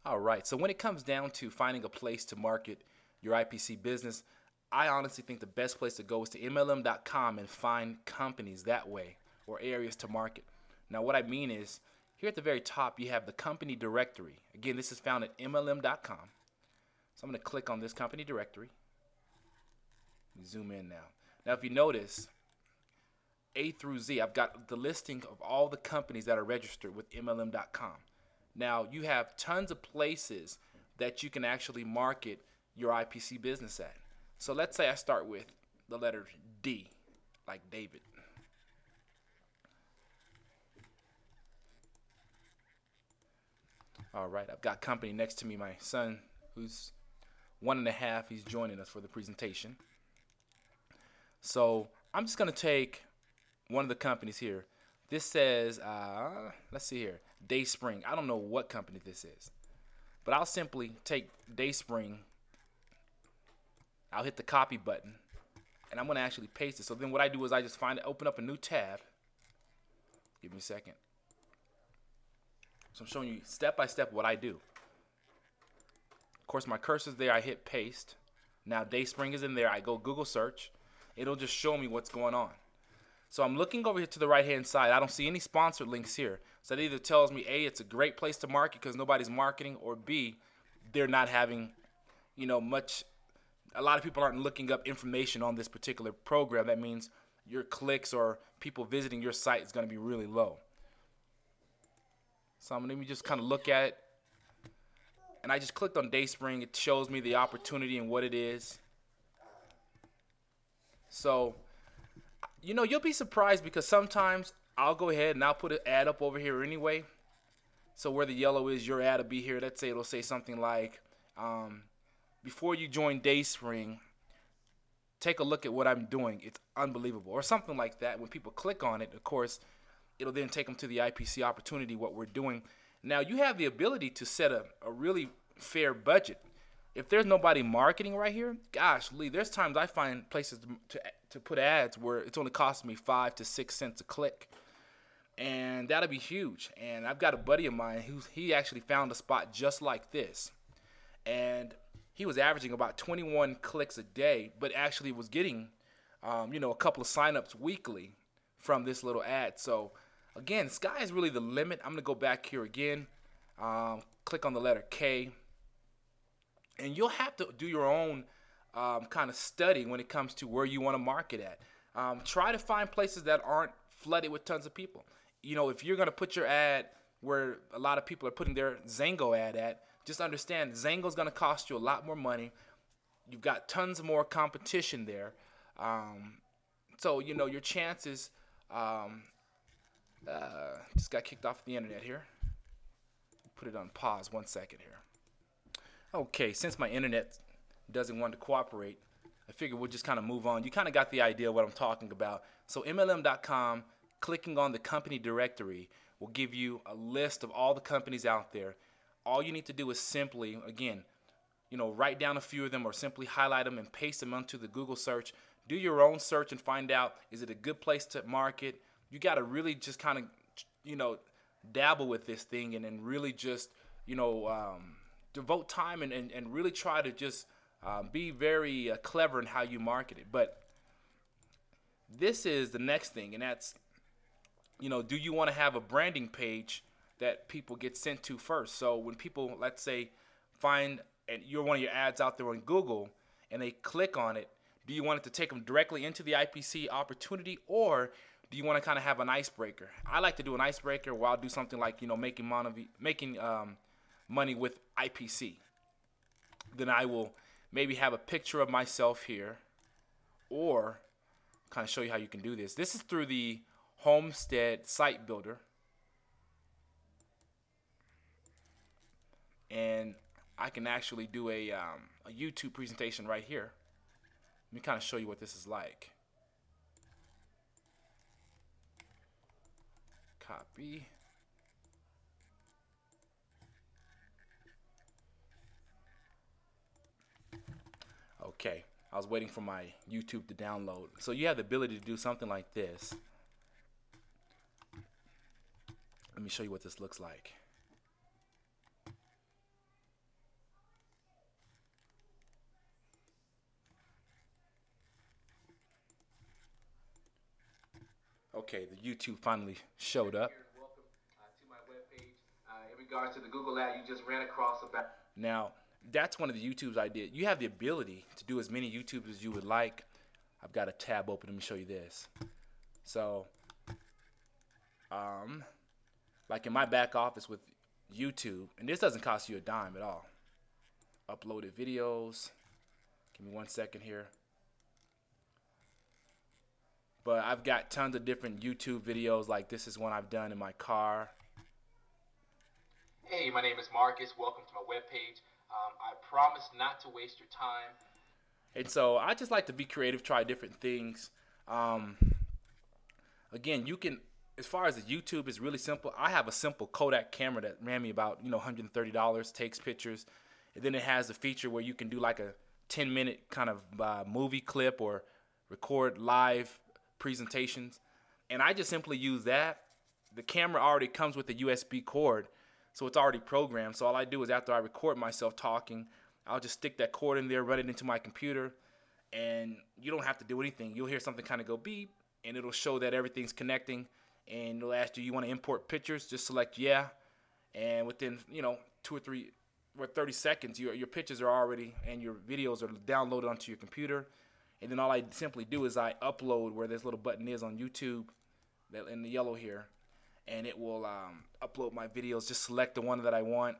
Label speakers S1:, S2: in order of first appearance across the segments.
S1: All right, so when it comes down to finding a place to market your IPC business, I honestly think the best place to go is to MLM.com and find companies that way or areas to market. Now, what I mean is, here at the very top, you have the company directory. Again, this is found at MLM.com. So I'm going to click on this company directory. Zoom in now. Now, if you notice, A through Z, I've got the listing of all the companies that are registered with MLM.com. Now, you have tons of places that you can actually market your IPC business at. So let's say I start with the letter D, like David. All right, I've got company next to me, my son, who's 1.5, he's joining us for the presentation. So I'm just going to take one of the companies here. This says, let's see here, Dayspring. I don't know what company this is, but I'll simply take Dayspring. I'll hit the copy button, and I'm going to actually paste it. So then what I do is I just open up a new tab. Give me a second. So I'm showing you step by step what I do. Of course, my cursor's there. I hit paste. Now Dayspring is in there. I go Google search. It'll just show me what's going on. So I'm looking over here to the right hand side. I don't see any sponsored links here. So that either tells me A, it's a great place to market because nobody's marketing, or B, they're not having, much. A lot of people aren't looking up information on this particular program. That means your clicks or people visiting your site is going to be really low. So let me just kind of look at it. And I just clicked on Dayspring. It shows me the opportunity and what it is. So, you'll be surprised because sometimes I'll go ahead and I'll put an ad up over here anyway. So where the yellow is, your ad will be here. Let's say it'll say something like, before you join Dayspring, take a look at what I'm doing. It's unbelievable. Or something like that. When people click on it, of course, it'll then take them to the IPC opportunity, what we're doing. Now, you have the ability to set a really fair budget. If there's nobody marketing right here, gosh, Lee, there's times I find places to put ads where it's only costing me 5 to 6 cents a click. And that'll be huge. And I've got a buddy of mine he actually found a spot just like this. And he was averaging about 21 clicks a day, but actually was getting, a couple of signups weekly from this little ad. So, again, sky is really the limit. I'm going to go back here again, click on the letter K. And you'll have to do your own kind of study when it comes to where you want to market at. Try to find places that aren't flooded with tons of people. If you're going to put your ad where a lot of people are putting their Zango ad at, just understand Zango's going to cost you a lot more money. You've got tons more competition there. So, your chances, just got kicked off the internet here. Put it on pause 1 second here. Okay, since my internet doesn't want to cooperate, I figured we'll just kind of move on. You kind of got the idea of what I'm talking about. So MLM.com, clicking on the company directory will give you a list of all the companies out there. All you need to do is simply, again, write down a few of them or simply highlight them and paste them onto the Google search. Do your own search and find out, is it a good place to market? You got to really just kind of, dabble with this thing and then really just, devote time and really try to just be very clever in how you market it. But this is the next thing, and that's, do you want to have a branding page that people get sent to first? So when people, let's say, find and you're one of your ads out there on Google and they click on it, do you want it to take them directly into the IPC opportunity, or do you want to kind of have an icebreaker? I like to do an icebreaker where I'll do something like, making money with IPC. Then I will maybe have a picture of myself here, or kind of show you how you can do this. This is through the Homestead Site Builder. And I can actually do a YouTube presentation right here. Let me kind of show you what this is like. Copy. Okay, I was waiting for my YouTube to download. So you have the ability to do something like this. Let me show you what this looks like. Okay, the YouTube finally showed up. Welcome to my webpage. In regards to the Google ad you just ran across about. Now, that's one of the YouTubes I did. You have the ability to do as many YouTubes as you would like. I've got a tab open. Let me show you this. So, like in my back office with YouTube, and this doesn't cost you a dime at all. Uploaded videos. Give me 1 second here. But I've got tons of different YouTube videos, like this is one I've done in my car. Hey, my name is Marcus. Welcome to my webpage. I promise not to waste your time. And so I just like to be creative, try different things. Again, you can, as far as the YouTube is really simple. I have a simple Kodak camera that ran me about $130, takes pictures. And then it has a feature where you can do like a 10-minute kind of movie clip or record live presentations, and I just simply use that. The camera already comes with a USB cord, so it's already programmed. So all I do is after I record myself talking, I'll just stick that cord in there, run it into my computer, and you don't have to do anything. You'll hear something kind of go beep, and it'll show that everything's connecting, and it'll ask you want to import pictures. Just select yeah, and within 2 or 3 or 30 seconds, your pictures are already and your videos are downloaded onto your computer. And then all I simply do is I upload where this little button is on YouTube, that in the yellow here, and it will upload my videos. Just select the one that I want,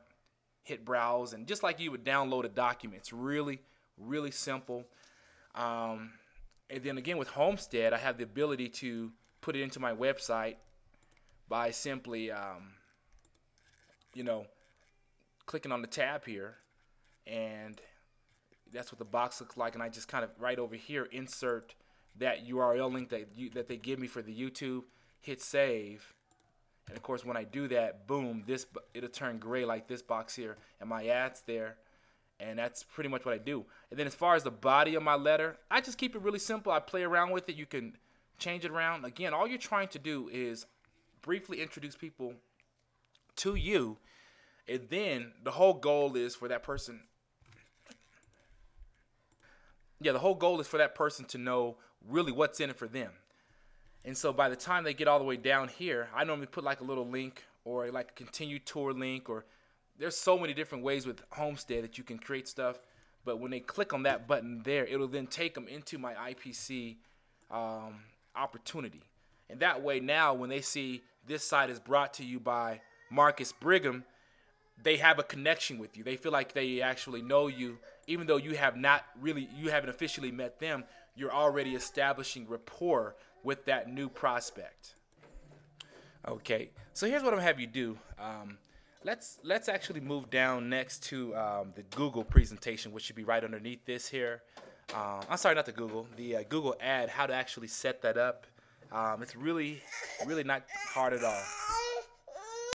S1: hit browse, and just like you would download a document. It's really, really simple. And then again with Homestead, I have the ability to put it into my website by simply, clicking on the tab here, and that's what the box looks like. And I just kind of right over here insert that URL link that they give me for the YouTube, hit save, and of course when I do that, boom, it'll turn gray like this box here, and my ad's there. And that's pretty much what I do. And then as far as the body of my letter, I just keep it really simple. I play around with it. You can change it around. Again, all you're trying to do is briefly introduce people to you, and then the whole goal is for that person. Yeah, the whole goal is for that person to know really what's in it for them. And so by the time they get all the way down here, I normally put like a little link or like a continue tour link, or there's so many different ways with Homestead that you can create stuff. But when they click on that button there, it'll then take them into my IPC opportunity. And that way now when they see this site is brought to you by Marcus Brigham, they have a connection with you. They feel like they actually know you, even though you haven't officially met them. You're already establishing rapport with that new prospect. Okay, so here's what I'm gonna have you do. Let's actually move down next to the Google presentation, which should be right underneath this here. I'm sorry, not the Google ad. How to actually set that up. It's really not hard at all.